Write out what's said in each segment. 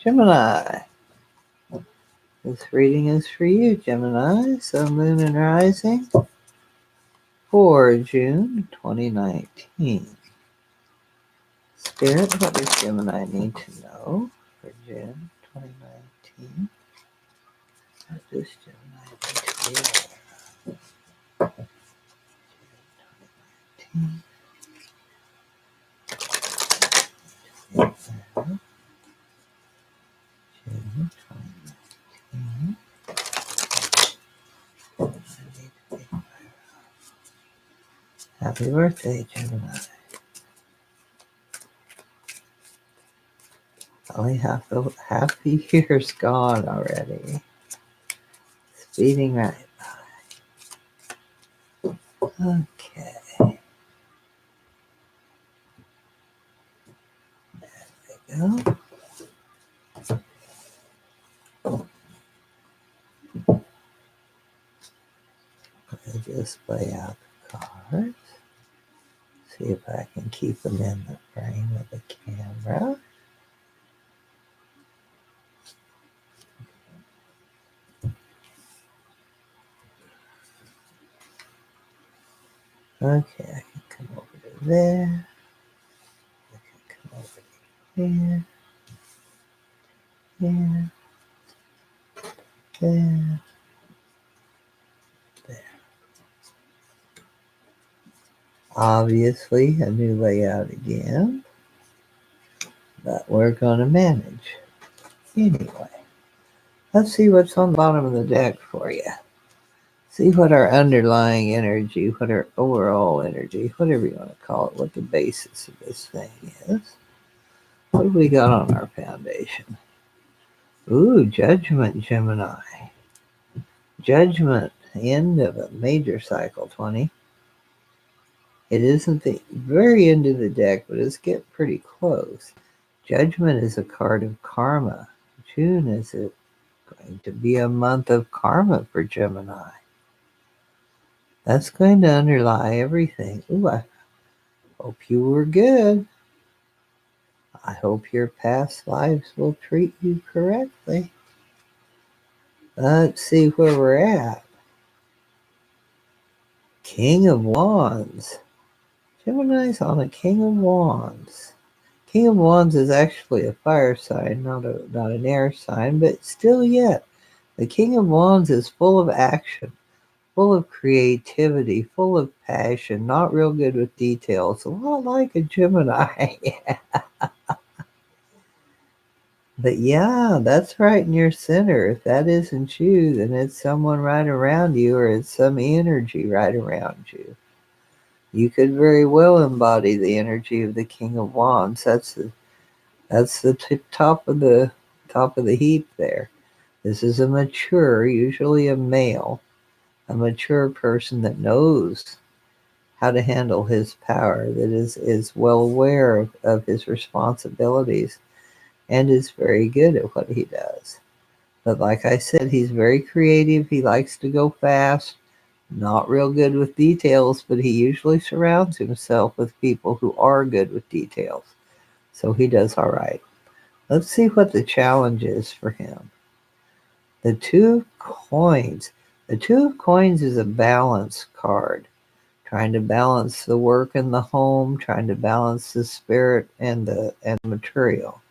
Gemini. This reading is for you, Gemini. So moon and rising for June 2019. Spirit, what does Gemini need to know for June 2019? What does Gemini need to be aware of? June 2019. June 2019. Happy birthday, Gemini. Only half the year's gone already. Speeding right by. Okay. There we go. I just lay out the cards. See if I can keep them in the frame of the camera. Okay, I can come over to there. I can come over to here. Here. There. There. Obviously, a new layout again. But we're going to manage. Anyway, let's see what's on the bottom of the deck for you. See what our underlying energy, what our overall energy, whatever you want to call it, what the basis of this thing is. What have we got on our foundation? Ooh, Judgment, Gemini. Judgment, end of a major cycle, 20. It isn't the very end of the deck, but it's getting pretty close. Judgment is a card of karma. June is going to be a month of karma for Gemini. That's going to underlie everything. Ooh, I hope you were good. I hope your past lives will treat you correctly. Let's see where we're at. King of Wands. Gemini's on a King of Wands. King of Wands is actually a fire sign, not an air sign, but still yet. The King of Wands is full of action, full of creativity, full of passion, not real good with details. A lot like a Gemini. But yeah, that's right in your center. If that isn't you, then it's someone right around you, or it's some energy right around you. You could very well embody the energy of the King of Wands. That's the top of the heap there. This is a mature, usually a male, a mature person that knows how to handle his power, that is well aware of his responsibilities, and is very good at what he does. But like I said, he's very creative. He likes to go fast, not real good with details, but he usually surrounds himself with people who are good with details. So he does all right. Let's see what the challenge is for him. The Two of Coins. The Two of Coins is a balance card, trying to balance the work and the home, trying to balance the spirit and the material.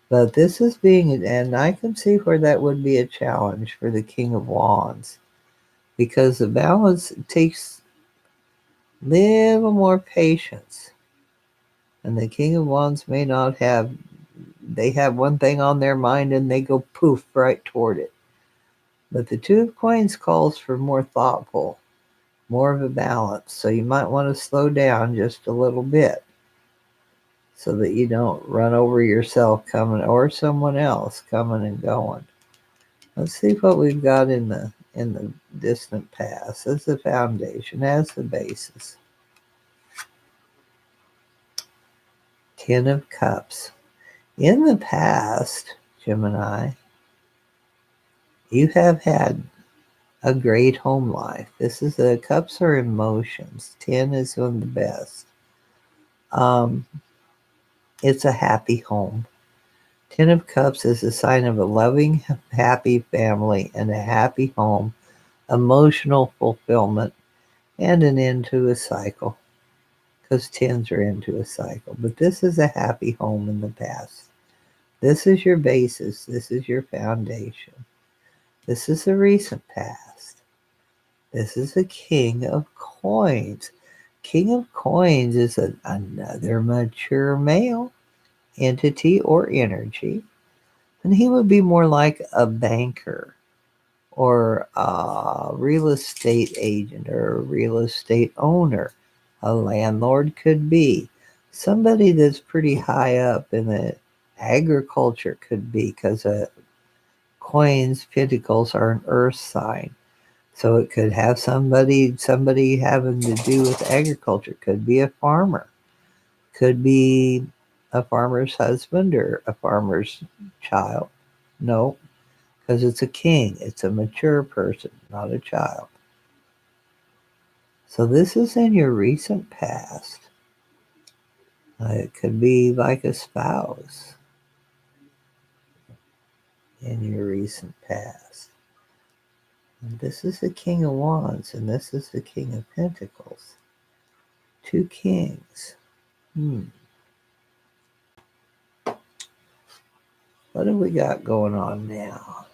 But this is and I can see where that would be a challenge for the King of Wands, because the balance takes a little more patience. And the King of Wands may not have, they have one thing on their mind and they go poof right toward it. But the Two of Coins calls for more thoughtful, more of a balance. So you might want to slow down just a little bit, so that you don't run over yourself coming, or someone else coming and going. Let's see what we've got in the distant past as the foundation, as the basis. Ten of Cups. In the past, Gemini, you have had a great home life. This is the cups are emotions. 10 is one of the best. It's a happy home. Ten of Cups is a sign of a loving, happy family and a happy home, emotional fulfillment, and an end to a cycle. Because tens are into a cycle. But this is a happy home in the past. This is your basis. This is your foundation. This is the recent past. This is the King of Coins. King of Coins is another mature male entity or energy. And he would be more like a banker or a real estate agent or a real estate owner. A landlord could be. Somebody that's pretty high up in the agriculture could be, because coins, pentacles are an earth sign. So it could have somebody having to do with agriculture. Could be a farmer. Could be a farmer's husband or a farmer's child. No, because it's a king. It's a mature person, not a child. So this is in your recent past. It could be like a spouse in your recent past. And this is the King of Wands, and this is the King of Pentacles. Two kings. What have we got going on now?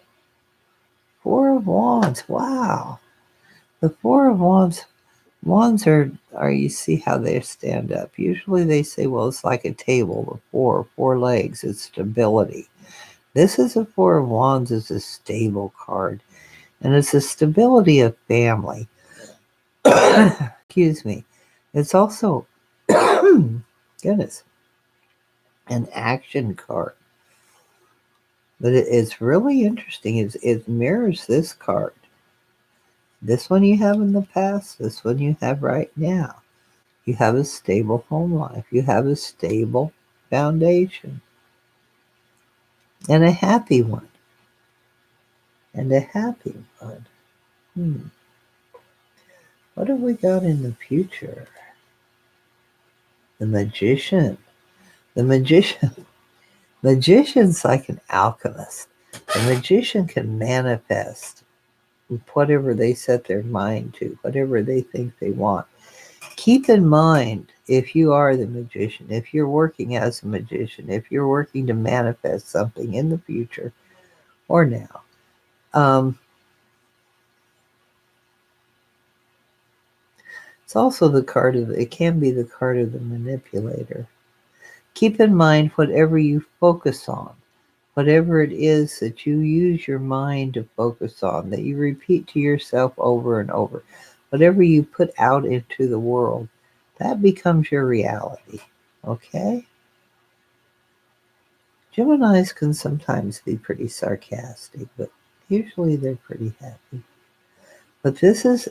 Four of Wands. Wow. The Four of Wands are you see how they stand up. Usually they say, well, it's like a table with four legs. It's stability. This is a Four of Wands is a stable card. And it's the stability of family. Excuse me. It's also, goodness, an action card. But it's really interesting. It mirrors this card. This one you have in the past, this one you have right now. You have a stable home life. You have a stable foundation. And a happy one. And a happy one. What have we got in the future? The Magician. The Magician. Magician's like an alchemist. The magician can manifest whatever they set their mind to, whatever they think they want. Keep in mind, if you are the magician, if you're working as a magician, if you're working to manifest something in the future or now, it's also the card of, it can be the card of the manipulator. Keep in mind, whatever you focus on, whatever it is that you use your mind to focus on, that you repeat to yourself over and over, whatever you put out into the world, that becomes your reality. Okay? Geminis can sometimes be pretty sarcastic, but usually they're pretty happy. But this is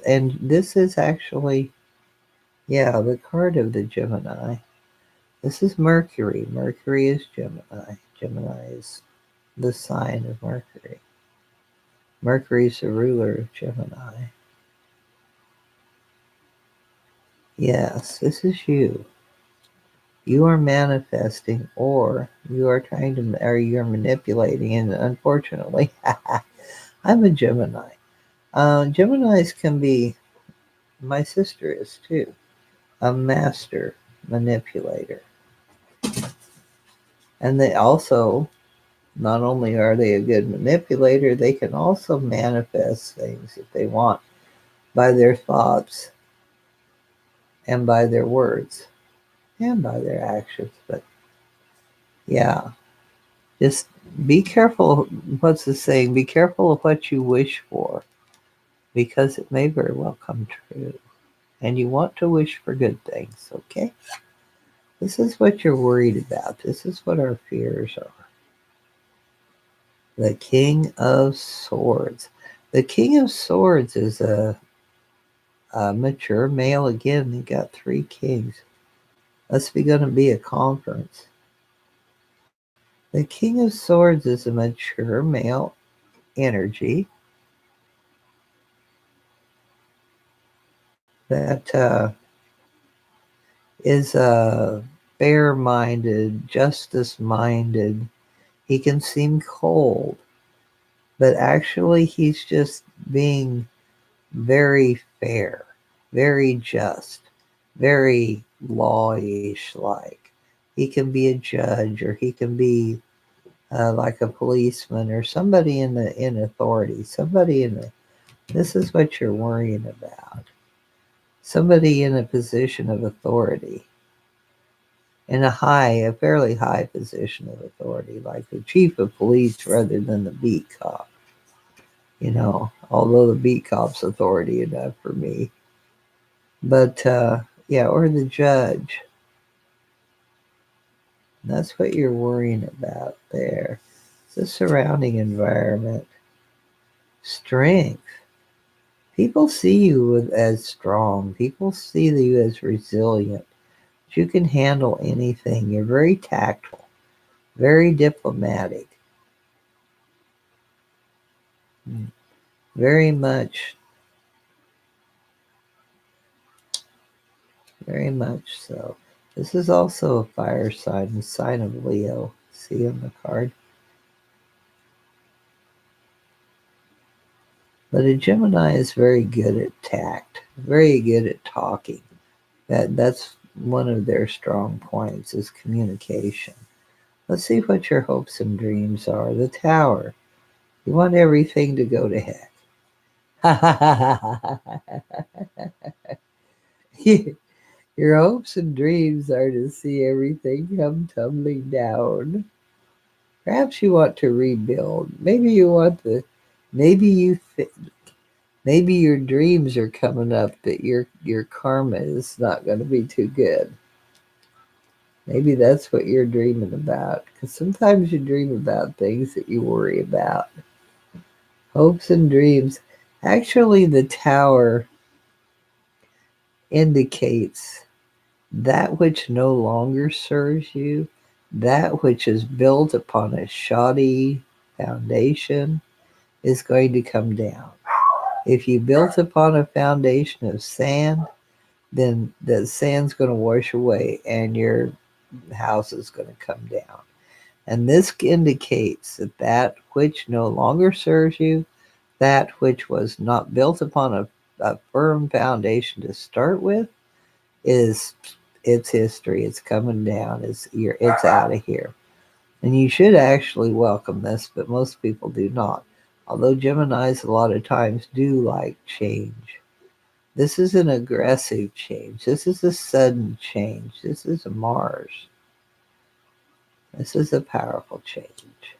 actually, yeah, the card of the Gemini. This is Mercury. Mercury is Gemini. Gemini is the sign of Mercury. Mercury is the ruler of Gemini. Yes, this is you. You are manifesting, or you are trying to, or you're manipulating, and unfortunately, I'm a Gemini. Geminis can be, my sister is too, a master manipulator. And they also, not only are they a good manipulator, they can also manifest things if they want by their thoughts and by their words and by their actions. But yeah, just be careful. What's the saying? Be careful of what you wish for, because it may very well come true. And you want to wish for good things, okay? This is what you're worried about. This is what our fears are. The King of Swords. The King of Swords is a mature male. Again, they got three kings. Must be going to be a conference. The King of Swords is a mature male energy that is fair-minded, justice-minded. He can seem cold, but actually he's just being very fair, very just, very lawish like. He can be a judge, or he can be like a policeman, or somebody in authority, somebody in the. This is what you're worrying about. Somebody in a position of authority, in a fairly high position of authority, like the chief of police rather than the beat cop. Although the beat cop's authority enough for me. But yeah, or the judge. That's what you're worrying about there. The surrounding environment. Strength. People see you as strong. People see you as resilient. You can handle anything. You're very tactful, very diplomatic, very much, very much so. This is also a fire sign, the sign of Leo. See on the card. But a Gemini is very good at tact, very good at talking. That's one of their strong points is communication. Let's see what your hopes and dreams are. The Tower. You want everything to go to heck. Your hopes and dreams are to see everything come tumbling down. Perhaps you want to rebuild. Maybe you want the. Maybe you. Maybe your dreams are coming up that your karma is not going to be too good. Maybe that's what you're dreaming about. Because sometimes you dream about things that you worry about. Hopes and dreams. Actually, the Tower indicates that which no longer serves you, that which is built upon a shoddy foundation, is going to come down. If you built upon a foundation of sand, then the sand's going to wash away and your house is going to come down. And this indicates that that which no longer serves you, that which was not built upon a firm foundation to start with, is it's history. It's coming down. It's out of here. And you should actually welcome this, but most people do not. Although Geminis a lot of times do like change. This is an aggressive change. This is a sudden change. This is a Mars. This is a powerful change.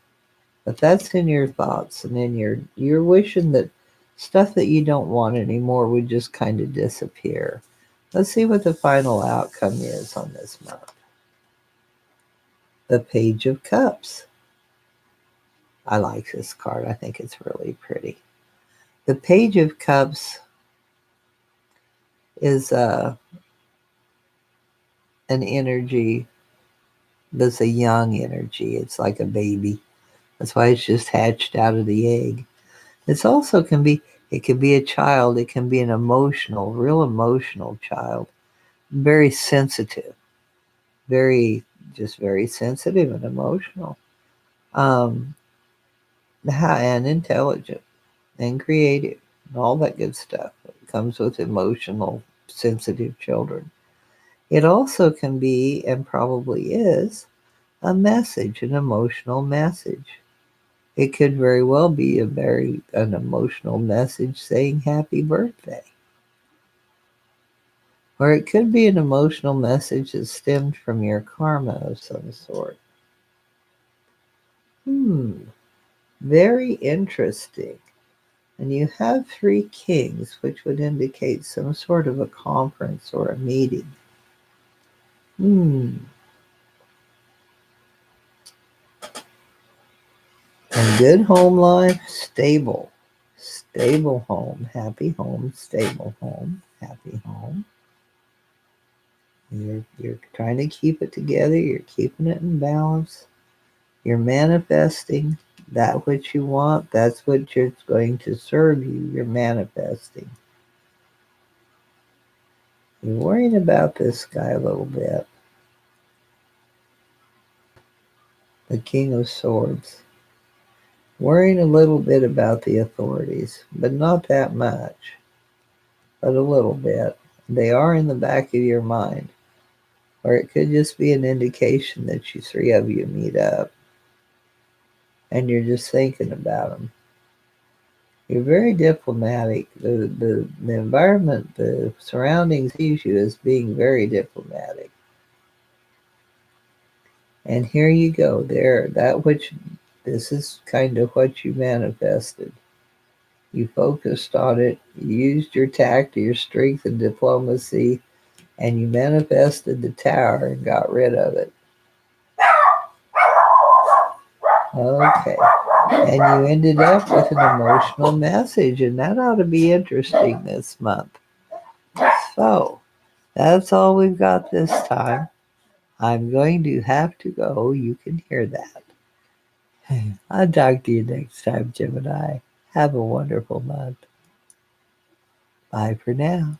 But that's in your thoughts, and in you're wishing that stuff that you don't want anymore would just kind of disappear. Let's see what the final outcome is on this month. The Page of Cups. I like this card. I think it's really pretty. The Page of Cups is an energy that's a young energy. It's like a baby. That's why it's just hatched out of the egg. It's also it can be a child. It can be an real emotional child. Very sensitive. Very sensitive and emotional. Um, and intelligent and creative and all that good stuff. It comes with emotional, sensitive children. It also can be, and probably is, a message, an emotional message. It could very well be an emotional message saying happy birthday. Or it could be an emotional message that stemmed from your karma of some sort. Very interesting. And you have 3 kings, which would indicate some sort of a conference or a meeting. And good home life, stable. Stable home, stable home, happy home. You're trying to keep it together, you're keeping it in balance. You're manifesting that which you want, that's what you're going to serve you. You're manifesting. You're worrying about this guy a little bit. the King of Swords. Worrying a little bit about the authorities, but not that much, but a little bit. They are in the back of your mind. Or it could just be an indication that you three of you meet up and you're just thinking about them. You're very diplomatic. The environment, the surroundings sees you as being very diplomatic. And here you go. This is kind of what you manifested. You focused on it, you used your tact, your strength, and diplomacy, and you manifested the tower and got rid of it. Okay. And you ended up with an emotional message, and that ought to be interesting this month. So, that's all we've got this time. I'm going to have to go. You can hear that. I'll talk to you next time, Gemini. Have a wonderful month. Bye for now.